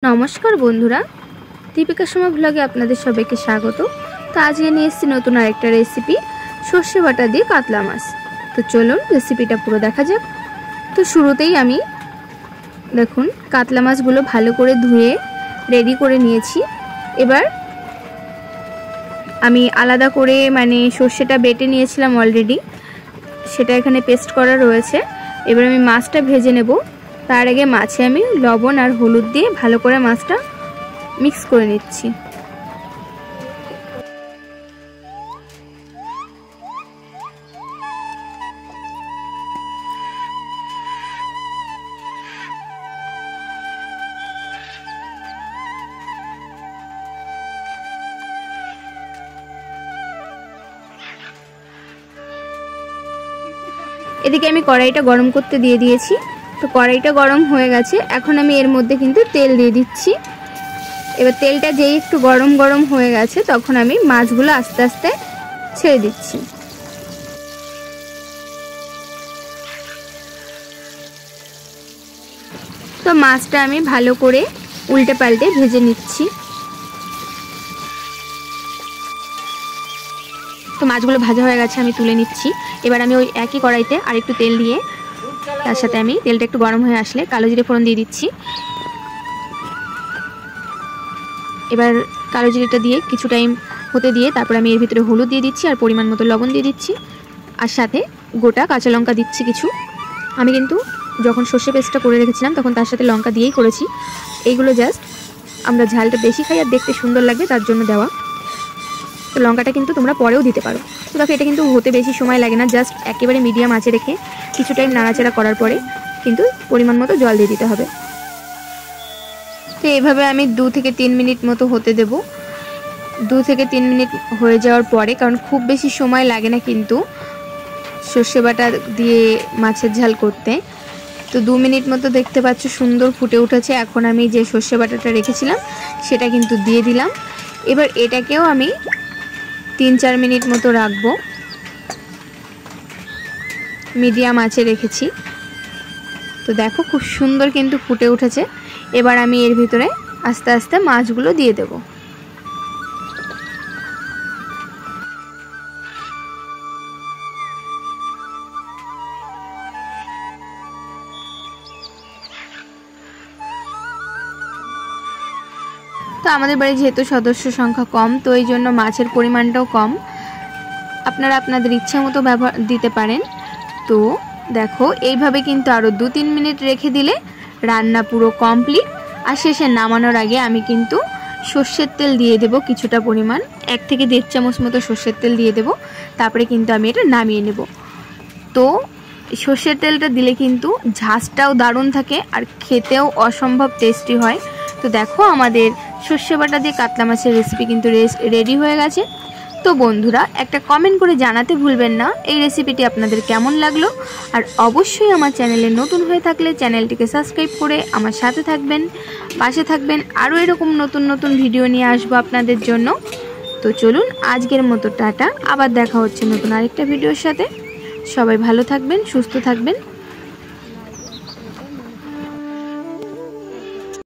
নমস্কার বন্ধুরা, দীপিকা শর্মা ব্লগে আপনাদের সবাইকে স্বাগত। তো আজকে নিয়ে এসেছি নতুন আরেকটা রেসিপি, সর্ষে বাটা দিয়ে কাতলা মাছ। তো চলুন রেসিপিটা পুরো দেখা যাক। তো শুরুতেই আমি দেখুন কাতলা মাছগুলো ভালো করে ধুয়ে রেডি করে নিয়েছি। এবার আমি আলাদা করে সর্ষেটা বেটে নিয়েছিলাম অলরেডি, সেটা এখানে পেস্ট করা রয়েছে। এবার আমি মাছটা ভেজে নেব। তার আগে মাছে আমি লবণ আর হলুদ দিয়ে ভালো করে মাছটা মিক্স করে নিচ্ছি। এদিকে আমি কড়াইটা গরম করতে দিয়ে দিয়েছি। তো কড়াইটা গরম হয়ে গেছে, এখন আমি এর মধ্যে কিন্তু তেল দিয়ে দিচ্ছি। এবার তেলটা যেই একটু গরম গরম হয়ে গেছে তখন আমি মাছগুলো আস্তে আস্তে ছেড়ে দিচ্ছি। তো মাছটা আমি ভালো করে উল্টে পাল্টে ভেজে নিচ্ছি। তো মাছগুলো ভাজা হয়ে গেছে, আমি তুলে নিচ্ছি। এবার আমি ওই একই কড়াইতে আর একটু তেল দিয়ে তার সাথে আমি তেলটা একটু গরম হয়ে আসলে কালো জিরে ফোড়ন দিয়ে দিচ্ছি। এবার কালো জিরেটা দিয়ে কিছু টাইম হতে দিয়ে তারপর আমি এর ভিতরে হলুদ দিয়ে দিচ্ছি আর পরিমাণ মতো লবণ দিয়ে দিচ্ছি, আর সাথে গোটা কাঁচা লঙ্কা দিচ্ছি কিছু। আমি কিন্তু যখন সর্ষে পেস্টটা করে রেখেছিলাম তখন তার সাথে লঙ্কা দিয়েই করেছি। এইগুলো জাস্ট আমরা ঝালটা বেশি খাই আর দেখতে সুন্দর লাগবে তার জন্য দেওয়া। তো লঙ্কাটা কিন্তু তোমরা পরেও দিতে পারো। তো দেখো এটা কিন্তু হতে বেশি সময় লাগে না, জাস্ট একেবারে মিডিয়াম আঁচে রেখে কিছু টাইম নাড়াচাড়া করার পরে কিন্তু পরিমাণ মতো জল দিয়ে দিতে হবে। তো এইভাবে আমি 2 থেকে 3 মিনিট মতো হতে দেব। 2 থেকে 3 মিনিট হয়ে যাওয়ার পরে, কারণ খুব বেশি সময় লাগে না কিন্তু সর্ষে বাটা দিয়ে মাছের ঝাল করতে। তো 2 মিনিট মতো দেখতে পাচ্ছ সুন্দর ফুটে উঠেছে। এখন আমি যে সর্ষে বাটাটা রেখেছিলাম সেটা কিন্তু দিয়ে দিলাম। এবার এটাকেও আমি 3-4 মিনিট মতো রাখবো, মিডিয়াম আঁচে রেখেছি। তো দেখো খুব সুন্দর কিন্তু ফুটে উঠেছে। এবার আমি এর ভিতরে আস্তে আস্তে মাছগুলো দিয়ে দেব। তো আমাদের বাড়ি যেহেতু সদস্য সংখ্যা কম, তো এই জন্য মাছের পরিমাণটাও কম। আপনারা আপনাদের ইচ্ছা মতো ব্যবহার দিতে পারেন। তো দেখো এইভাবে কিন্তু আরও 2-3 মিনিট রেখে দিলে রান্না পুরো কমপ্লিট। আর শেষে নামানোর আগে আমি কিন্তু সর্ষের তেল দিয়ে দেব কিছুটা পরিমাণ, 1 থেকে 1.5 চামচ মতো সর্ষের তেল দিয়ে দেব। তারপরে কিন্তু আমি এটা নামিয়ে নেব। তো সর্ষের তেলটা দিলে কিন্তু ঝাঁজটাও দারুণ থাকে আর খেতেও অসম্ভব টেস্টি হয়। তো দেখো আমাদের সর্ষে বাটা দিয়ে কাতলা মাছের রেসিপি কিন্তু রেডি হয়ে গেছে। তো বন্ধুরা একটা কমেন্ট করে জানাতে ভুলবেন না এই রেসিপিটি আপনাদের কেমন লাগলো। আর অবশ্যই আমার চ্যানেলে নতুন হয়ে থাকলে চ্যানেলটিকে সাবস্ক্রাইব করে আমার সাথে থাকবেন, পাশে থাকবেন। আরও এরকম নতুন নতুন ভিডিও নিয়ে আসবো আপনাদের জন্য। তো চলুন আজকের মতো টাটা, আবার দেখা হচ্ছে নতুন আরেকটা ভিডিওর সাথে। সবাই ভালো থাকবেন, সুস্থ থাকবেন।